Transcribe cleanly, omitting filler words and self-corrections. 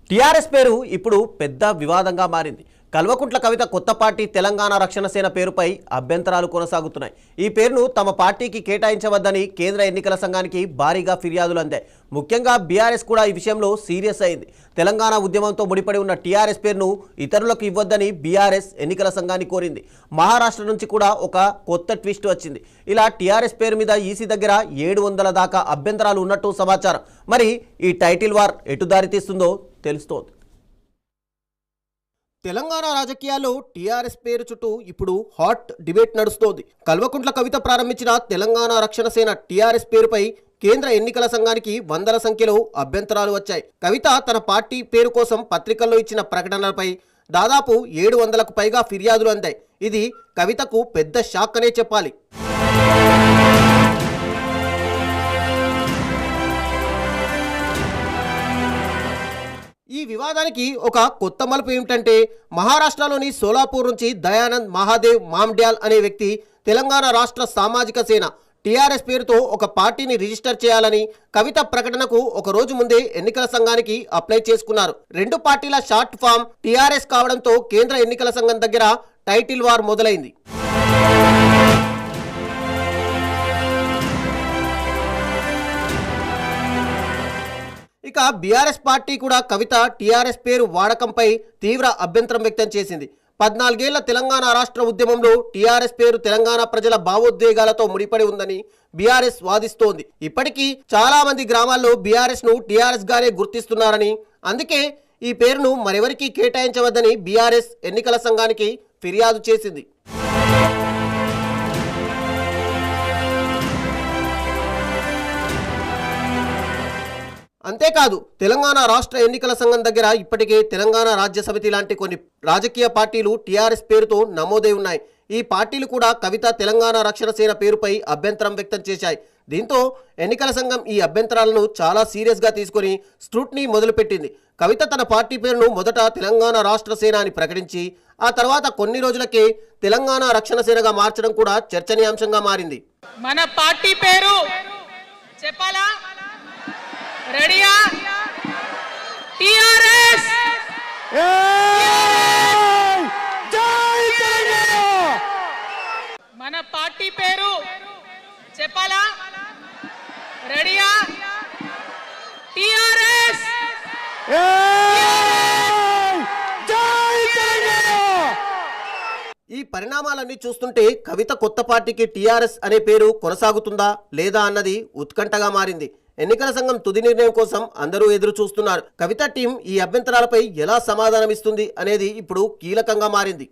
TRS పేరు ఇప్పుడు పెద్ద వివాదంగా మారింది. కల్వకుంట్ల కవిత కొత్త పార్టీ తెలంగాణ రక్షణ సేన పేరుపై అభ్యంతరాలు కొనసాగుతున్నాయి. ఈ పేరును తమ పార్టీకి కేటాయించవద్దని కేంద్ర ఎన్నికల సంఘానికి భారీగా ఫిర్యాదులు అందాయి. ముఖ్యంగా బీఆర్ఎస్ కూడా ఈ విషయంలో సీరియస్ అయింది. తెలంగాణ ఉద్యమంతో ముడిపడి ఉన్న టీఆర్ఎస్ పేరును ఇతరులకు ఇవ్వొద్దని బీఆర్ఎస్ ఎన్నికల సంఘాన్ని కోరింది. మహారాష్ట్ర నుంచి కూడా ఒక కొత్త ట్విస్ట్ వచ్చింది. ఇలా టీఆర్ఎస్ పేరు మీద ఈసీ దగ్గర 700 దాకా అభ్యంతరాలు ఉన్నట్టు సమాచారం. మరి ఈ టైటిల్ వార్ ఎటు దారితీస్తుందో తెలుస్తోంది. తెలంగాణ రాజకీయాల్లో టీఆర్ఎస్ పేరు చుట్టూ ఇప్పుడు హాట్ డిబేట్ నడుస్తోంది. కల్వకుంట్ల కవిత ప్రారంభించిన తెలంగాణ రక్షణ సేన టీఆర్ఎస్ పేరుపై కేంద్ర ఎన్నికల సంఘానికి వందల సంఖ్యలో అభ్యంతరాలు వచ్చాయి. కవిత తన పార్టీ పేరు కోసం పత్రికల్లో ఇచ్చిన ప్రకటనలపై దాదాపు 700కు పైగా ఫిర్యాదులు అందాయి. ఇది కవితకు పెద్ద షాక్ అనే చెప్పాలి. ఈ వివాదానికి ఒక కొత్త మలుపు ఏమిటంటే, మహారాష్ట్రలోని సోలాపూర్ నుంచి దయానంద్ మహాదేవ్ మామ్డ్యాల్ అనే వ్యక్తి తెలంగాణ రాష్ట్ర సామాజిక సేన టీఆర్ఎస్ పేరుతో ఒక పార్టీని రిజిస్టర్ చేయాలని కవిత ప్రకటనకు ఒక రోజు ముందే ఎన్నికల సంఘానికి అప్లై చేసుకున్నారు. రెండు పార్టీల షార్ట్ ఫామ్ టీఆర్ఎస్ కావడంతో కేంద్ర ఎన్నికల సంఘం దగ్గర టైటిల్ వార్ మొదలైంది. ఇక బీఆర్ఎస్ పార్టీ కూడా కవిత టీఆర్ఎస్ పేరు వాడకంపై తీవ్ర అభ్యంతరం వ్యక్తం చేసింది. 14 ఏళ్ల తెలంగాణ రాష్ట్ర ఉద్యమంలో టీఆర్ఎస్ పేరు తెలంగాణ ప్రజల భావోద్వేగాలతో ముడిపడి ఉందని బీఆర్ఎస్ వాదిస్తోంది. ఇప్పటికీ చాలా మంది గ్రామాల్లో బీఆర్ఎస్ ను టీఆర్ఎస్ గానే గుర్తిస్తున్నారని, అందుకే ఈ పేరును మరెవరికీ కేటాయించవద్దని బీఆర్ఎస్ ఎన్నికల సంఘానికి ఫిర్యాదు చేసింది. అంతేకాదు, తెలంగాణ రాష్ట్ర ఎన్నికల సంఘం దగ్గర ఇప్పటికే తెలంగాణ రాజ్య సమితి లాంటి కొన్ని రాజకీయ పార్టీలు టీఆర్ఎస్ పేరుతో నమోదై ఉన్నాయి. ఈ పార్టీలు కూడా కవిత తెలంగాణ రక్షణ సేన పేరుపై అభ్యంతరం వ్యక్తం చేశాయి. దీంతో ఎన్నికల సంఘం ఈ అభ్యంతరాలను చాలా సీరియస్గా తీసుకుని స్క్రూటినీ మొదలుపెట్టింది. కవిత తన పార్టీ పేరును మొదట తెలంగాణ రాష్ట్ర సేన అని ప్రకటించి ఆ తర్వాత కొన్ని రోజులకే తెలంగాణ రక్షణ సేనగా మార్చడం కూడా చర్చనీయాంశంగా మారింది. మన పార్టీ పేరు చెప్పాలా? రెడీయా? టిఆర్ఎస్. మన పార్టీ పేరు చెప్పాలా? రెడీయా? టిఆర్ఎస్. ఈ పరిణామాలన్నీ చూస్తుంటే కవిత కొత్త పార్టీకి టీఆర్ఎస్ అనే పేరు కొనసాగుతుందా లేదా అన్నది ఉత్కంఠగా మారింది. ఎన్నికల సంఘం తుది నిర్ణయం కోసం అందరూ ఎదురు చూస్తున్నారు. కవిత టీం ఈ అభ్యంతరాలపై ఎలా సమాధానమిస్తుంది అనేది ఇప్పుడు కీలకంగా మారింది.